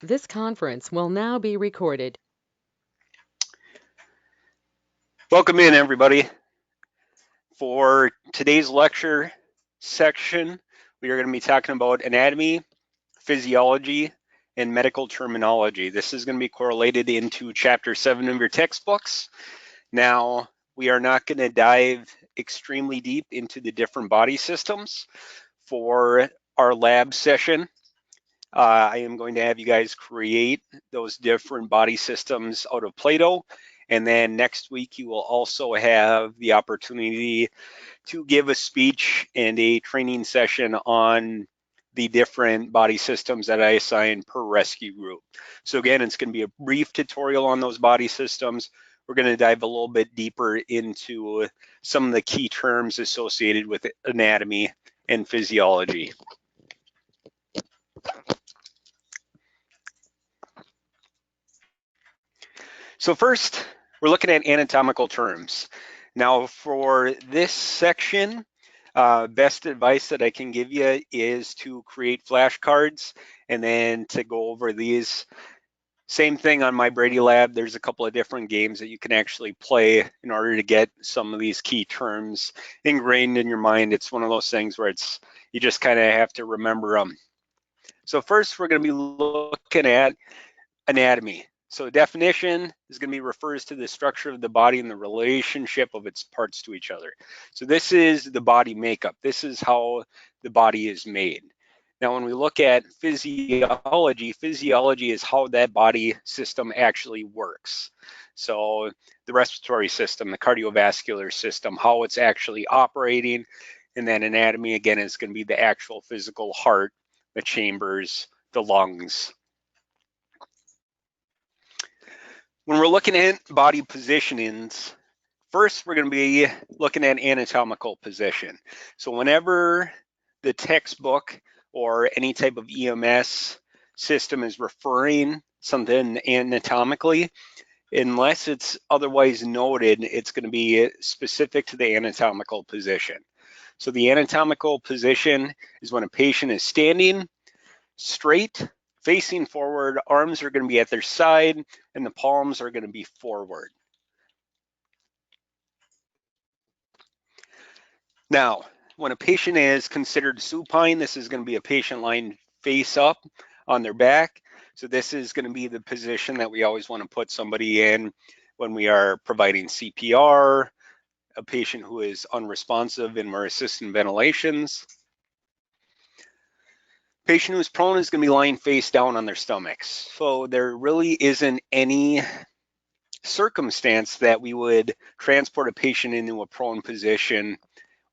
This conference will now be recorded. Welcome in, everybody. For today's lecture section, we are going to be talking about anatomy, physiology, and medical terminology. This is going to be correlated into Chapter 7 of your textbooks. Now, we are not going to dive extremely deep into the different body systems for our lab session. I am going to have you guys create those different body systems out of Play-Doh. And then next week, you will also have the opportunity to give a speech and a training session on the different body systems that I assign per rescue group. So again, it's going to be a brief tutorial on those body systems. We're going to dive a little bit deeper into some of the key terms associated with anatomy and physiology. So first, we're looking at anatomical terms. Now for this section, best advice that I can give you is to create flashcards and then to go over these. Same thing on my Brady Lab. There's a couple of different games that you can actually play in order to get some of these key terms ingrained in your mind. It's one of those things where you just kind of have to remember them. So first, we're going to be looking at anatomy. So definition is going to be refers to the structure of the body and the relationship of its parts to each other. So this is the body makeup. This is how the body is made. Now, when we look at physiology, physiology is how that body system actually works. So the respiratory system, the cardiovascular system, how it's actually operating. And then anatomy, again, is going to be the actual physical heart, the chambers, the lungs. When we're looking at body positionings, first we're going to be looking at anatomical position. So whenever the textbook or any type of EMS system is referring something anatomically, unless it's otherwise noted, it's going to be specific to the anatomical position. So the anatomical position is when a patient is standing straight, facing forward, arms are going to be at their side, and the palms are going to be forward. Now, when a patient is considered supine, this is going to be a patient lying face up on their back. So this is going to be the position that we always want to put somebody in when we are providing CPR, a patient who is unresponsive and we're assisting ventilations. Patient who's prone is going to be lying face down on their stomachs. So there really isn't any circumstance that we would transport a patient into a prone position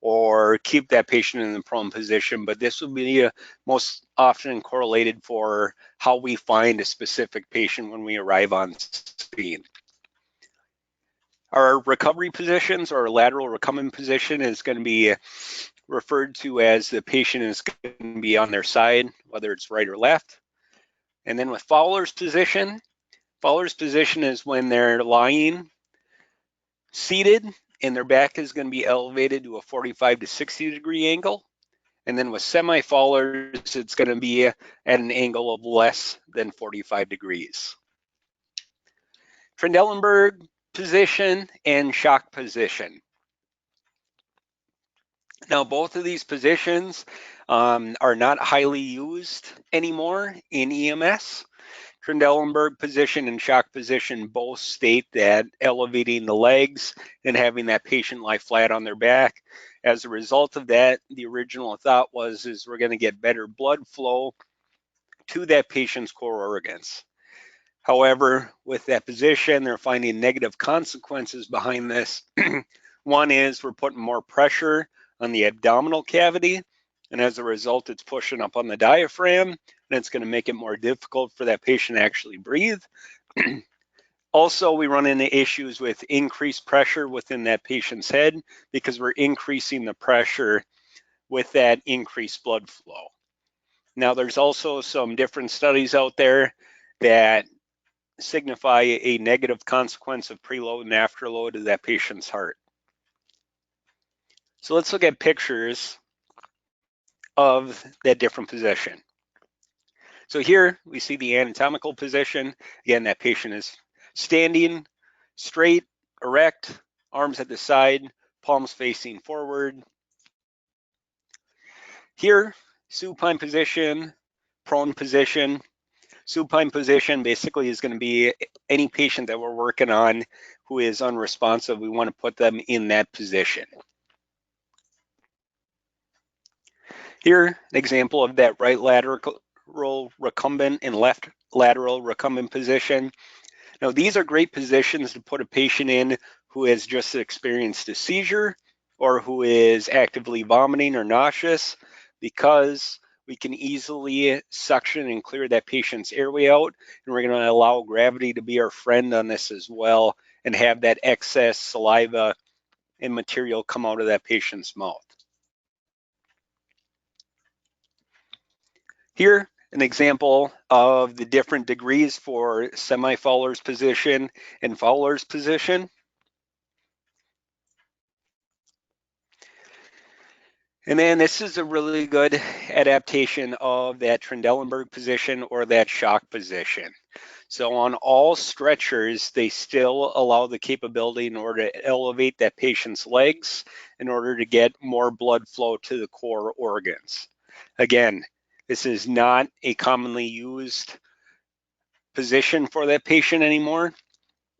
or keep that patient in the prone position, but this will be most often correlated for how we find a specific patient when we arrive on scene. Our recovery positions or lateral recumbent position is going to be referred to as the patient is going to be on their side, whether it's right or left. And then with Fowler's position is when they're lying seated and their back is going to be elevated to a 45 to 60 degree angle. And then with semi-Fowler's, it's going to be at an angle of less than 45 degrees. Trendelenburg position and shock position. Now, both of these positions are not highly used anymore in EMS. Trendelenburg position and shock position both state that elevating the legs and having that patient lie flat on their back. As a result of that, the original thought is we're going to get better blood flow to that patient's core organs. However, with that position, they're finding negative consequences behind this. One is we're putting more pressure on the abdominal cavity, and as a result, it's pushing up on the diaphragm, and it's going to make it more difficult for that patient to actually breathe. Also, we run into issues with increased pressure within that patient's head because we're increasing the pressure with that increased blood flow. Now, there's also some different studies out there that signify a negative consequence of preload and afterload of that patient's heart. So let's look at pictures of that different position. So here we see the anatomical position. Again, that patient is standing straight, erect, arms at the side, palms facing forward. Here, supine position, prone position. Supine position basically is going to be any patient that we're working on who is unresponsive. We want to put them in that position. Here, an example of that right lateral recumbent and left lateral recumbent position. Now, these are great positions to put a patient in who has just experienced a seizure or who is actively vomiting or nauseous, because we can easily suction and clear that patient's airway out, and we're going to allow gravity to be our friend on this as well and have that excess saliva and material come out of that patient's mouth. Here, an example of the different degrees for semi-Fowler's position and Fowler's position. And then this is a really good adaptation of that Trendelenburg position or that shock position. So on all stretchers, they still allow the capability in order to elevate that patient's legs in order to get more blood flow to the core organs. Again, this is not a commonly used position for that patient anymore.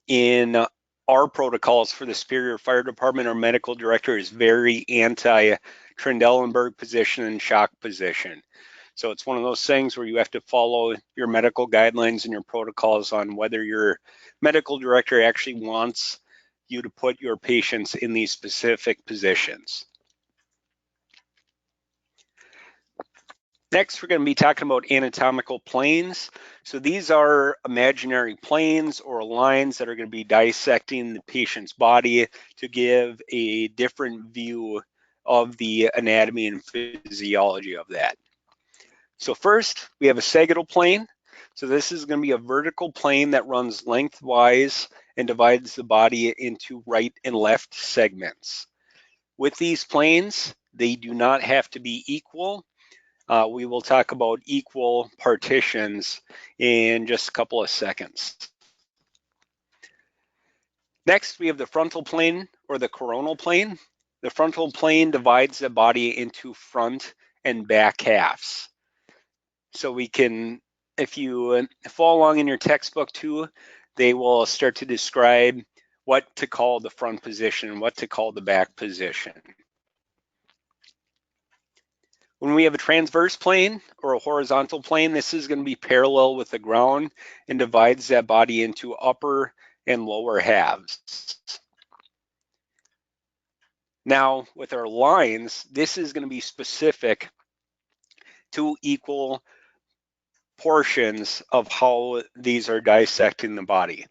In our protocols for the Superior Fire Department, our medical director is very anti-Trendelenburg position and shock position. So it's one of those things where you have to follow your medical guidelines and your protocols on whether your medical director actually wants you to put your patients in these specific positions. Next, we're going to be talking about anatomical planes. So these are imaginary planes or lines that are going to be dissecting the patient's body to give a different view of the anatomy and physiology of that. So first, we have a sagittal plane. So this is going to be a vertical plane that runs lengthwise and divides the body into right and left segments. With these planes, they do not have to be equal. We will talk about equal partitions in just a couple of seconds. Next, we have the frontal plane or the coronal plane. The frontal plane divides the body into front and back halves. So we can, if you follow along in your textbook too, they will start to describe what to call the front position, what to call the back position. When we have a transverse plane or a horizontal plane, this is going to be parallel with the ground and divides that body into upper and lower halves. Now, with our lines, this is going to be specific to equal portions of how these are dissecting the body.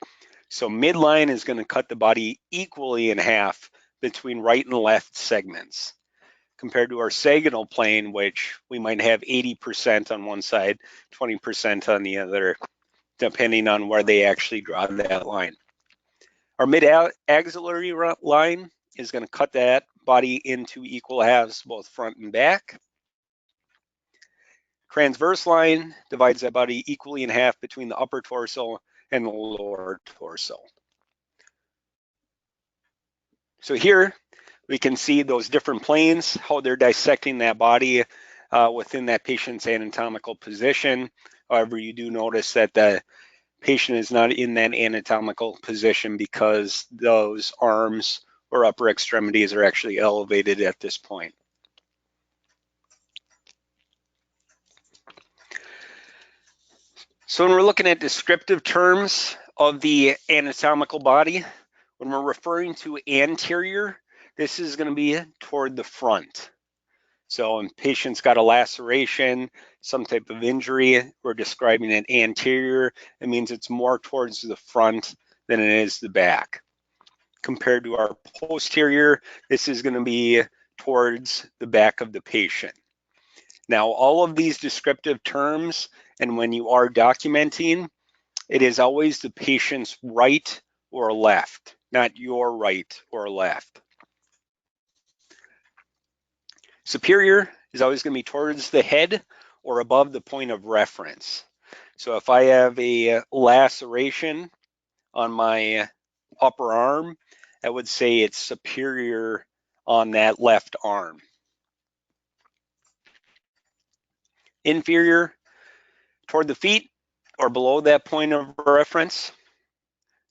So midline is going to cut the body equally in half between right and left segments, compared to our sagittal plane, which we might have 80% on one side, 20% on the other, depending on where they actually draw that line. Our mid-axillary line is going to cut that body into equal halves, both front and back. Transverse line divides that body equally in half between the upper torso and the lower torso. So here we can see those different planes, how they're dissecting that body within that patient's anatomical position. However, you do notice that the patient is not in that anatomical position because those arms or upper extremities are actually elevated at this point. So when we're looking at descriptive terms of the anatomical body, when we're referring to anterior, this is going to be toward the front. So when patient's got a laceration, some type of injury, we're describing it anterior. It means it's more towards the front than it is the back. Compared to our posterior, this is going to be towards the back of the patient. Now, all of these descriptive terms, and when you are documenting, it is always the patient's right or left, not your right or left. Superior is always going to be towards the head or above the point of reference. So if I have a laceration on my upper arm, I would say it's superior on that left arm. Inferior toward the feet or below that point of reference.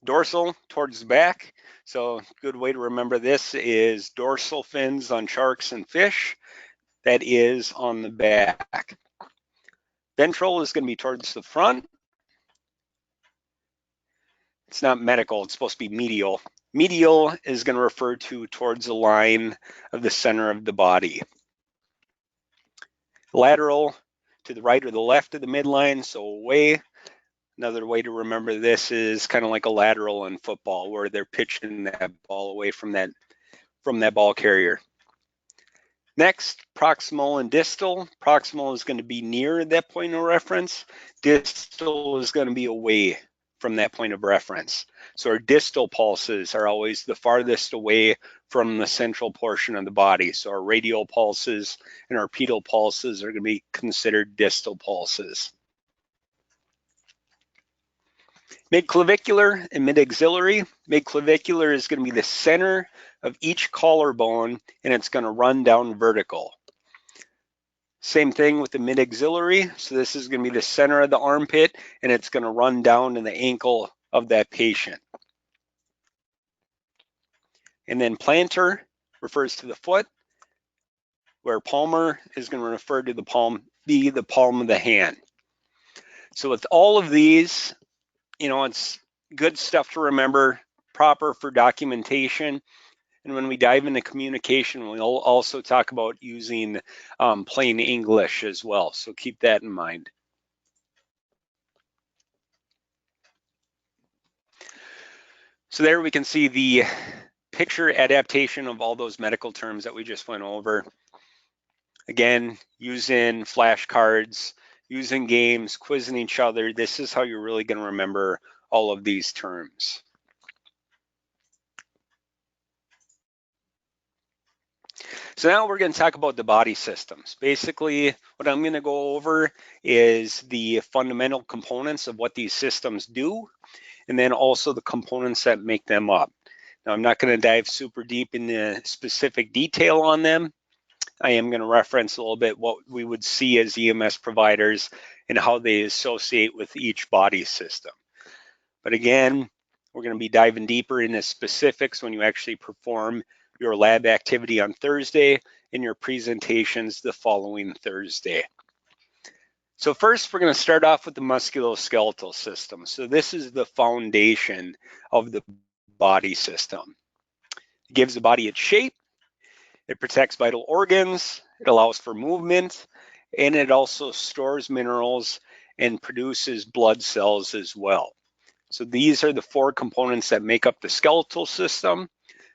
Dorsal towards the back. So good way to remember this is dorsal fins on sharks and fish. That is on the back. Ventral is going to be towards the front. It's not medical, it's supposed to be medial. Medial is going to refer to towards the line of the center of the body. Lateral to the right or the left of the midline, so away. Another way to remember this is kind of like a lateral in football where they're pitching that ball away from that ball carrier. Next, proximal and distal. Proximal is going to be near that point of reference. Distal is going to be away from that point of reference. So our distal pulses are always the farthest away from the central portion of the body. So our radial pulses and our pedal pulses are going to be considered distal pulses. Midclavicular and midaxillary. Midclavicular is going to be the center of each collarbone, and it's going to run down vertical. Same thing with the midaxillary. So this is going to be the center of the armpit, and it's going to run down to the ankle of that patient. And then plantar refers to the foot, where palmar is going to refer to the palm of the hand. So with all of these, it's good stuff to remember, proper for documentation. And when we dive into communication, we'll also talk about using plain English as well. So keep that in mind. So there we can see the picture adaptation of all those medical terms that we just went over. Again, using flashcards, using games, quizzing each other. This is how you're really going to remember all of these terms. So now we're going to talk about the body systems. Basically, what I'm going to go over is the fundamental components of what these systems do, and then also the components that make them up. Now, I'm not going to dive super deep into specific detail on them. I am going to reference a little bit what we would see as EMS providers and how they associate with each body system. But again, we're going to be diving deeper into specifics when you actually perform your lab activity on Thursday and your presentations the following Thursday. So first, we're going to start off with the musculoskeletal system. So this is the foundation of the body system. It gives the body its shape. It protects vital organs, it allows for movement, and it also stores minerals and produces blood cells as well. So these are the four components that make up the skeletal system,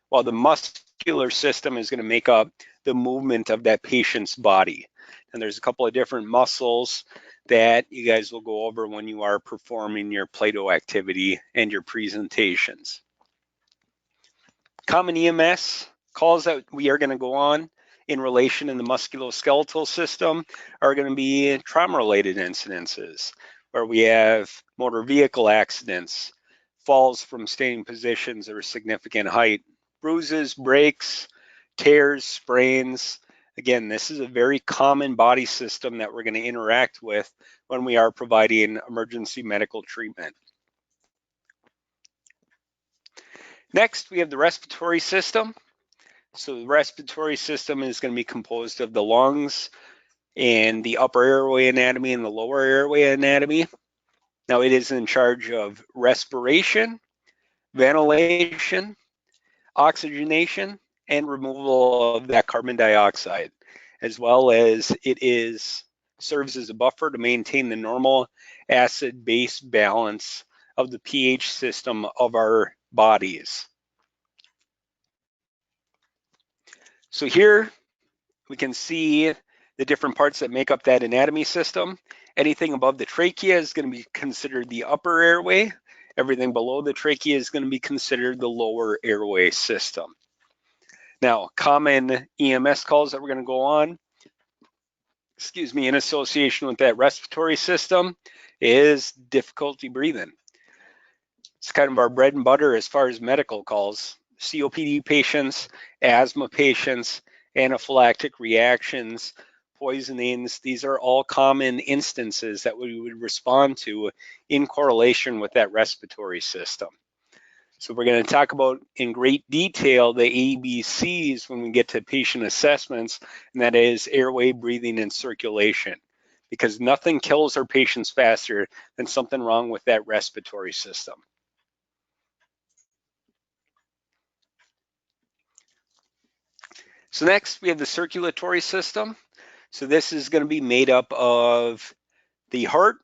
while the muscular system is going to make up the movement of that patient's body. And there's a couple of different muscles that you guys will go over when you are performing your Play-Doh activity and your presentations. Common EMS calls that we are going to go on in relation in the musculoskeletal system are going to be trauma-related incidences, where we have motor vehicle accidents, falls from standing positions of a significant height, bruises, breaks, tears, sprains. Again, this is a very common body system that we're going to interact with when we are providing emergency medical treatment. Next, we have the respiratory system. So the respiratory system is going to be composed of the lungs and the upper airway anatomy and the lower airway anatomy. Now it is in charge of respiration, ventilation, oxygenation, and removal of that carbon dioxide, as well as serves as a buffer to maintain the normal acid-base balance of the pH system of our bodies. So here we can see the different parts that make up that anatomy system. Anything above the trachea is going to be considered the upper airway. Everything below the trachea is going to be considered the lower airway system. Now, common EMS calls that we're going to go on, in association with that respiratory system is difficulty breathing. It's kind of our bread and butter as far as medical calls. COPD patients, asthma patients, anaphylactic reactions, poisonings, these are all common instances that we would respond to in correlation with that respiratory system. So we're going to talk about in great detail the ABCs when we get to patient assessments, and that is airway, breathing, and circulation, because nothing kills our patients faster than something wrong with that respiratory system. So next we have the circulatory system. So this is going to be made up of the heart,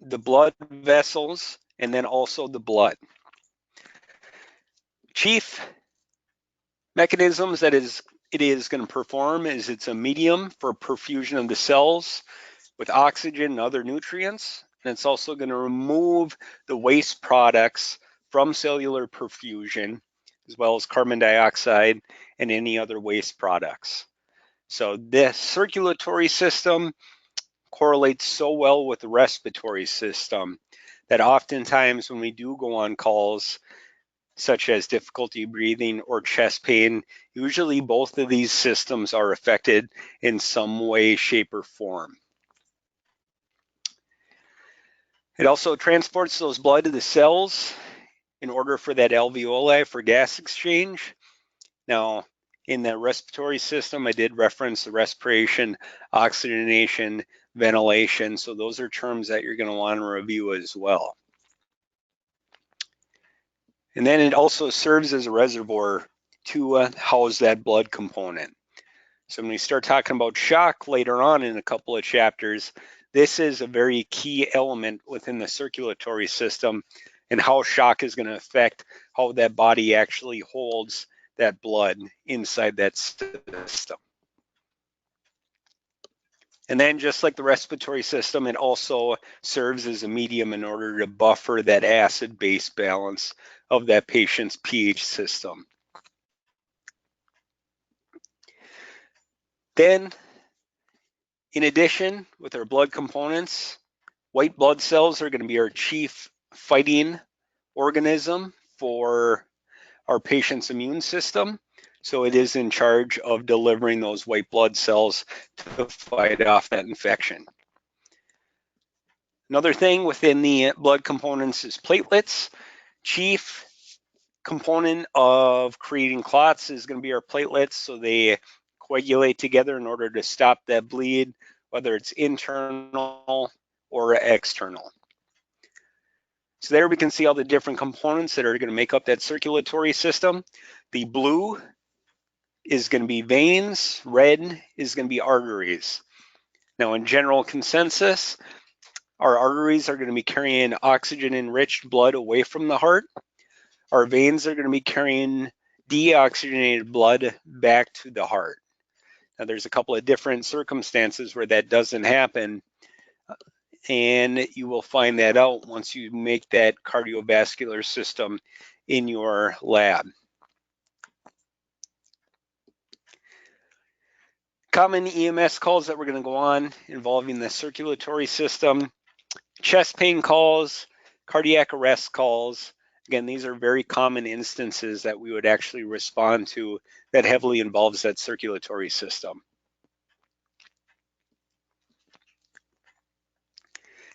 the blood vessels, and then also the blood. Chief mechanisms that it is going to perform is it's a medium for perfusion of the cells with oxygen and other nutrients. And it's also going to remove the waste products from cellular perfusion, as well as carbon dioxide and any other waste products. So this circulatory system correlates so well with the respiratory system that oftentimes when we do go on calls, such as difficulty breathing or chest pain, usually both of these systems are affected in some way, shape, or form. It also transports those blood to the cells in order for that alveoli for gas exchange. Now, in the respiratory system, I did reference the respiration, oxygenation, ventilation. So those are terms that you're going to want to review as well. And then it also serves as a reservoir to house that blood component. So when we start talking about shock later on in a couple of chapters, this is a very key element within the circulatory system and how shock is going to affect how that body actually holds that blood inside that system. And then just like the respiratory system, it also serves as a medium in order to buffer that acid-base balance of that patient's pH system. Then, in addition, with our blood components, white blood cells are going to be our chief fighting organism for our patient's immune system. So it is in charge of delivering those white blood cells to fight off that infection. Another thing within the blood components is platelets. Chief component of creating clots is going to be our platelets. So they coagulate together in order to stop that bleed, whether it's internal or external. So there we can see all the different components that are going to make up that circulatory system. The blue is going to be veins, red is going to be arteries. Now in general consensus, our arteries are going to be carrying oxygen-enriched blood away from the heart. Our veins are going to be carrying deoxygenated blood back to the heart. Now there's a couple of different circumstances where that doesn't happen, and you will find that out once you make that cardiovascular system in your lab. Common EMS calls that we're going to go on involving the circulatory system: chest pain calls, cardiac arrest calls. Again, these are very common instances that we would actually respond to that heavily involves that circulatory system.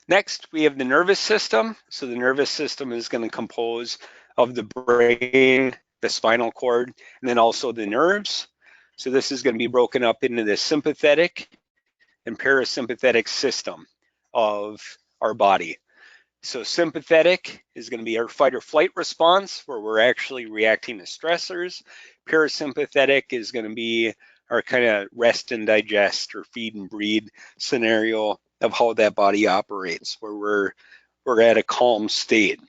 Next, we have the nervous system. So the nervous system is going to compose of the brain, the spinal cord, and then also the nerves. So this is going to be broken up into the sympathetic and parasympathetic system of our body. So sympathetic is going to be our fight or flight response, where we're actually reacting to stressors. Parasympathetic is going to be our kind of rest and digest or feed and breed scenario of how that body operates, where we're at a calm state.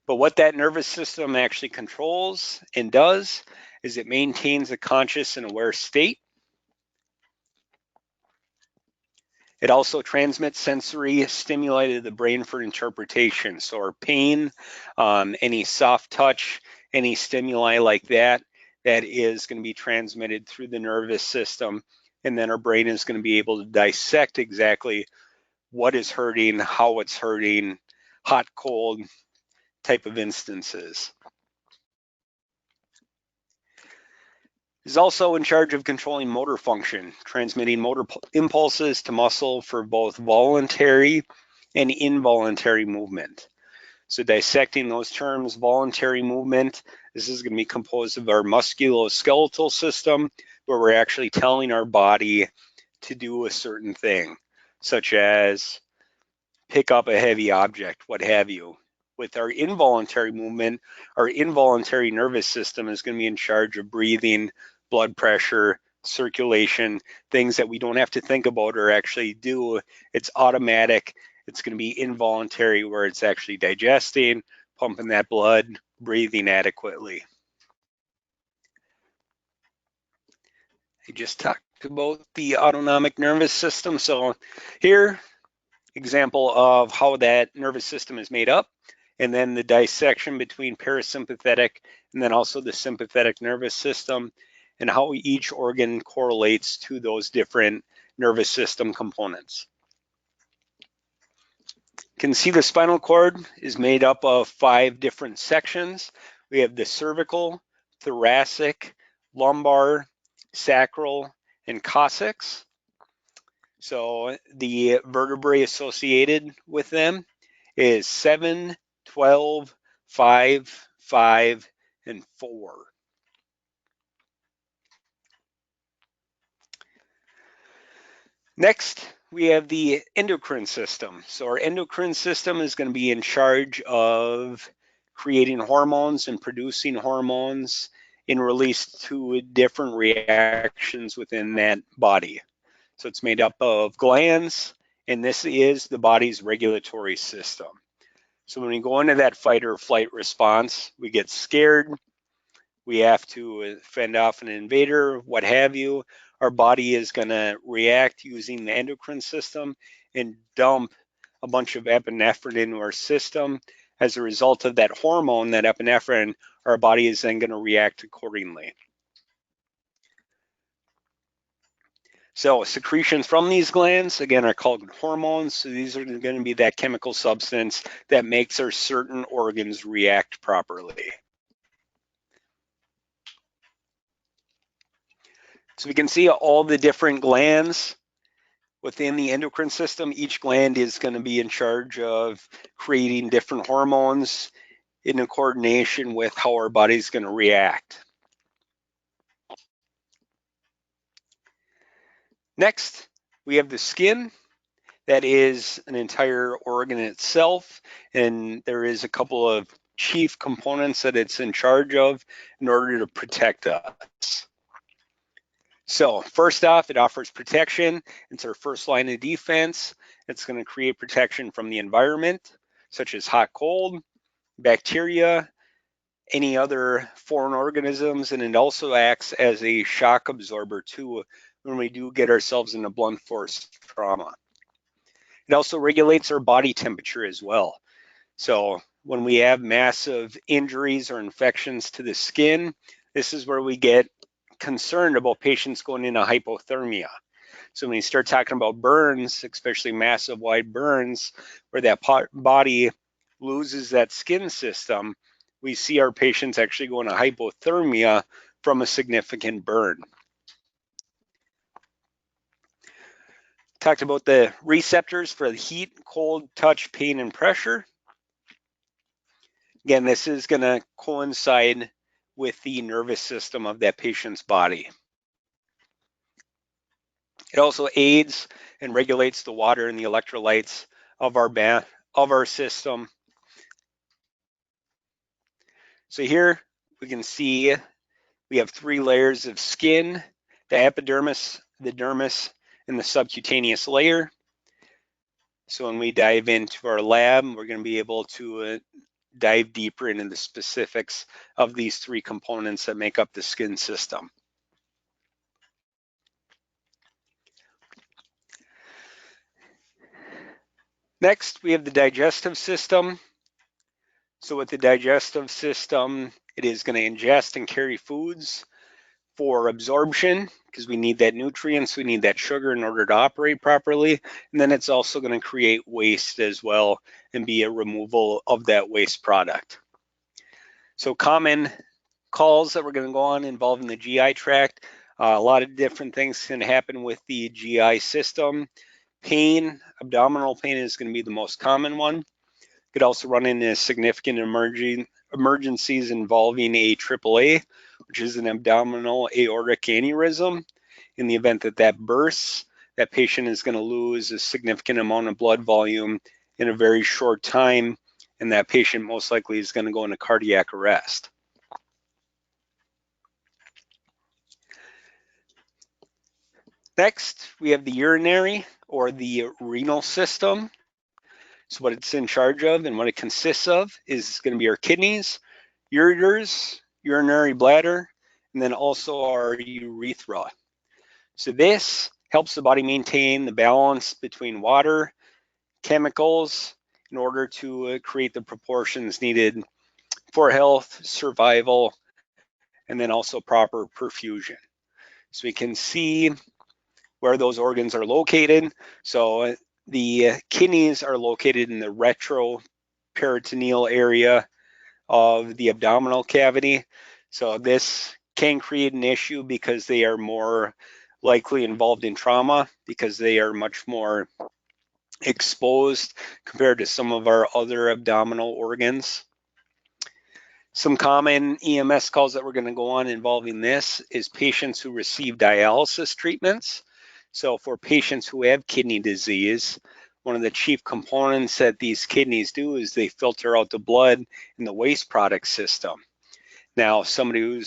But what that nervous system actually controls and does is it maintains a conscious and aware state. It also transmits sensory stimuli to the brain for interpretation. So our pain, any soft touch, any stimuli like that, that is going to be transmitted through the nervous system. And then our brain is going to be able to dissect exactly what is hurting, how it's hurting, hot, cold type of instances. Is also in charge of controlling motor function, transmitting motor impulses to muscle for both voluntary and involuntary movement. So dissecting those terms, voluntary movement, this is going to be composed of our musculoskeletal system, where we're actually telling our body to do a certain thing, such as pick up a heavy object, what have you. With our involuntary movement, our involuntary nervous system is going to be in charge of breathing, blood pressure, circulation, things that we don't have to think about or actually do. It's automatic. It's going to be involuntary, where it's actually digesting, pumping that blood, breathing adequately. I just talked about the autonomic nervous system. So here, example of how that nervous system is made up, and then the dissection between parasympathetic and then also the sympathetic nervous system, and how each organ correlates to those different nervous system components. You can see the spinal cord is made up of 5 different sections. We have the cervical, thoracic, lumbar, sacral, and coccyx. So the vertebrae associated with them is 7, 12, 5, 5, and 4. Next, we have the endocrine system. So our endocrine system is going to be in charge of creating hormones and producing hormones in release to different reactions within that body. So it's made up of glands, and this is the body's regulatory system. So when we go into that fight or flight response, we get scared, we have to fend off an invader, what have you. Our body is going to react using the endocrine system and dump a bunch of epinephrine into our system. As a result of that hormone, that epinephrine, our body is then going to react accordingly. So secretions from these glands, again, are called hormones. So these are going to be that chemical substance that makes our certain organs react properly. So we can see all the different glands within the endocrine system. Each gland is going to be in charge of creating different hormones in coordination with how our body's going to react. Next, we have the skin. That is an entire organ itself, and there is a couple of chief components that it's in charge of in order to protect us. So first off, it offers protection. It's our first line of defense. It's going to create protection from the environment, such as hot, cold, bacteria, any other foreign organisms, and it also acts as a shock absorber too when we do get ourselves into blunt force trauma. It also regulates our body temperature as well. So when we have massive injuries or infections to the skin, this is where we get concerned about patients going into hypothermia. So when you start talking about burns, especially massive wide burns, where that body loses that skin system, we see our patients actually go into hypothermia from a significant burn. Talked about the receptors for the heat, cold, touch, pain, and pressure. Again, this is going to coincide with the nervous system of that patient's body. It also aids and regulates the water and the electrolytes of our system. So here we can see we have 3 layers of skin: the epidermis, the dermis, and the subcutaneous layer. So when we dive into our lab, we're going to be able to dive deeper into the specifics of these 3 components that make up the skin system. Next, we have the digestive system. So with the digestive system, it is going to ingest and carry foods for absorption, because we need that nutrients, we need that sugar in order to operate properly. And then it's also going to create waste as well and be a removal of that waste product. So common calls that we're going to go on involving the GI tract. A lot of different things can happen with the GI system. Pain, abdominal pain is going to be the most common one. Could also run into significant emergencies involving a AAA, which is an abdominal aortic aneurysm. In the event that that bursts, that patient is going to lose a significant amount of blood volume in a very short time, and that patient most likely is going to go into cardiac arrest. Next, we have the urinary or the renal system. So what it's in charge of and what it consists of is going to be our kidneys, ureters, urinary bladder, and then also our urethra. So this helps the body maintain the balance between water, chemicals, in order to create the proportions needed for health, survival, and then also proper perfusion. So we can see where those organs are located. So the kidneys are located in the retroperitoneal area of the abdominal cavity. So this can create an issue because they are more likely involved in trauma because they are much more exposed compared to some of our other abdominal organs. Some common EMS calls that we're going to go on involving this is patients who receive dialysis treatments. So for patients who have kidney disease, one of the chief components that these kidneys do is they filter out the blood in the waste product system. Now, somebody who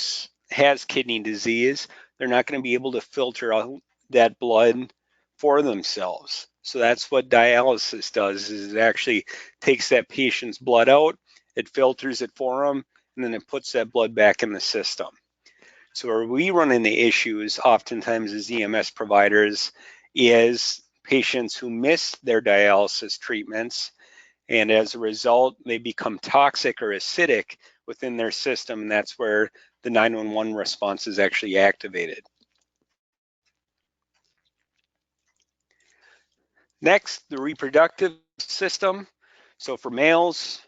has kidney disease, they're not going to be able to filter out that blood for themselves. So that's what dialysis does, is it actually takes that patient's blood out, it filters it for them, and then it puts that blood back in the system. So where we run into issues oftentimes as EMS providers is patients who miss their dialysis treatments, and as a result, they become toxic or acidic within their system, and that's where the 911 response is actually activated. Next, the reproductive system. So for males,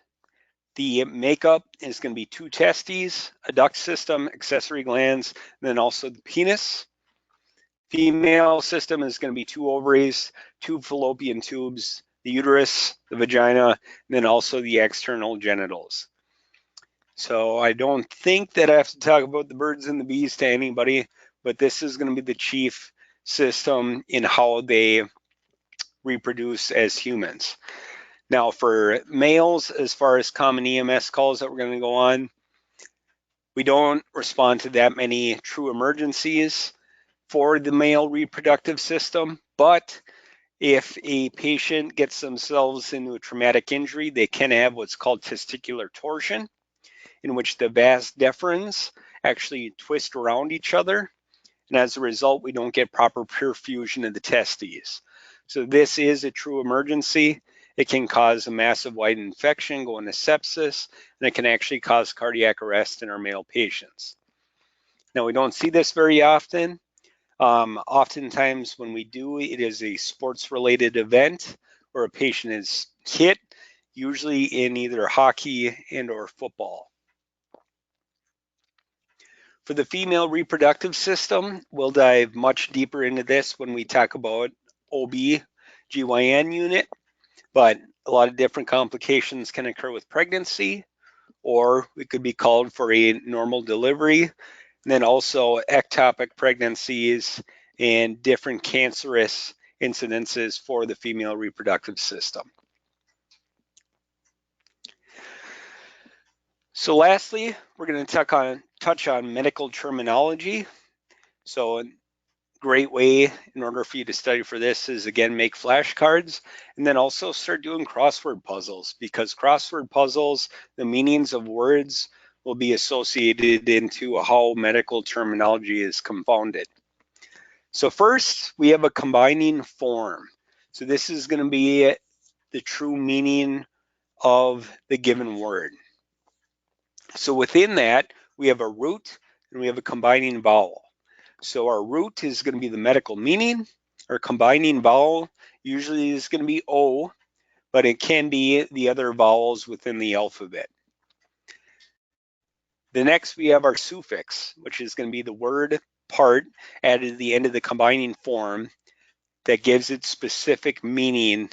the makeup is going to be 2 testes, a duct system, accessory glands, and then also the penis. Female system is going to be 2 ovaries, 2 fallopian tubes, the uterus, the vagina, and then also the external genitals. So I don't think that I have to talk about the birds and the bees to anybody, but this is going to be the chief system in how they reproduce as humans. Now for males, as far as common EMS calls that we're going to go on, we don't respond to that many true emergencies for the male reproductive system, but if a patient gets themselves into a traumatic injury, they can have what's called testicular torsion, in which the vas deferens actually twist around each other. And as a result, we don't get proper perfusion of the testes. So this is a true emergency. It can cause a massive white infection, go into sepsis, and it can actually cause cardiac arrest in our male patients. Now, we don't see this very often. Oftentimes when we do, it is a sports-related event or a patient is hit, usually in either hockey and or football. For the female reproductive system, we'll dive much deeper into this when we talk about OB/GYN unit, but a lot of different complications can occur with pregnancy, or we could be called for a normal delivery, and then also ectopic pregnancies and different cancerous incidences for the female reproductive system. So lastly, we're going to touch on medical terminology. So a great way in order for you to study for this is, again, make flashcards and then also start doing crossword puzzles, because crossword puzzles, the meanings of words will be associated into how medical terminology is compounded. So first, we have a combining form. So this is going to be the true meaning of the given word. So within that, we have a root and we have a combining vowel. So our root is going to be the medical meaning. Our combining vowel usually is going to be O, but it can be the other vowels within the alphabet. The next we have our suffix, which is going to be the word part added to the end of the combining form that gives it specific meaning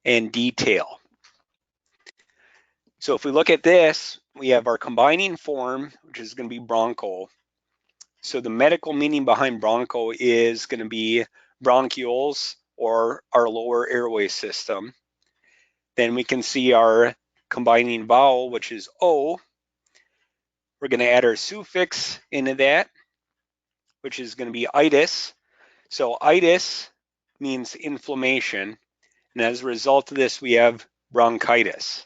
and detail. So if we look at this, we have our combining form, which is going to be broncho. So the medical meaning behind broncho is going to be bronchioles, or our lower airway system. Then we can see our combining vowel, which is O. We're going to add our suffix into that, which is going to be itis. So itis means inflammation. And as a result of this, we have bronchitis.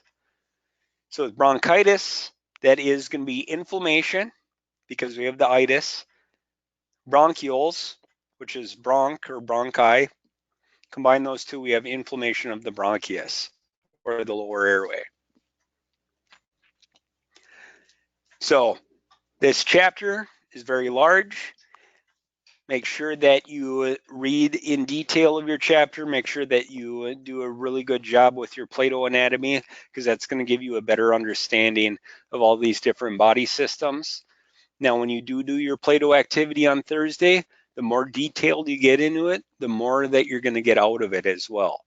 So with bronchitis, that is going to be inflammation because we have the itis. Bronchioles, which is bronch or bronchi. Combine those two, we have inflammation of the bronchus or the lower airway. So this chapter is very large. Make sure that you read in detail of your chapter. Make sure that you do a really good job with your Plato anatomy, because that's going to give you a better understanding of all these different body systems. Now, when you do your Plato activity on Thursday, the more detailed you get into it, the more that you're going to get out of it as well.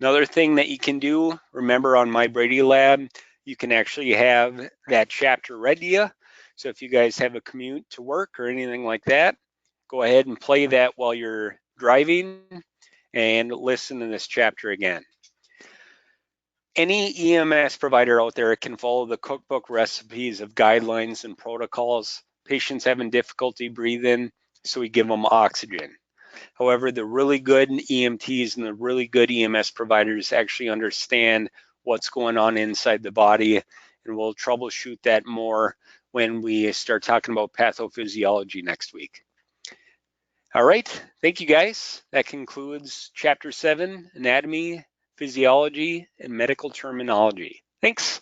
Another thing that you can do, remember on My Brady Lab, you can actually have that chapter read to you. So if you guys have a commute to work or anything like that, go ahead and play that while you're driving and listen to this chapter again. Any EMS provider out there can follow the cookbook recipes of guidelines and protocols. Patients having difficulty breathing, so we give them oxygen. However, the really good EMTs and the really good EMS providers actually understand what's going on inside the body, and we'll troubleshoot that more when we start talking about pathophysiology next week. All right, thank you guys. That concludes Chapter 7, Anatomy, Physiology, and Medical Terminology. Thanks.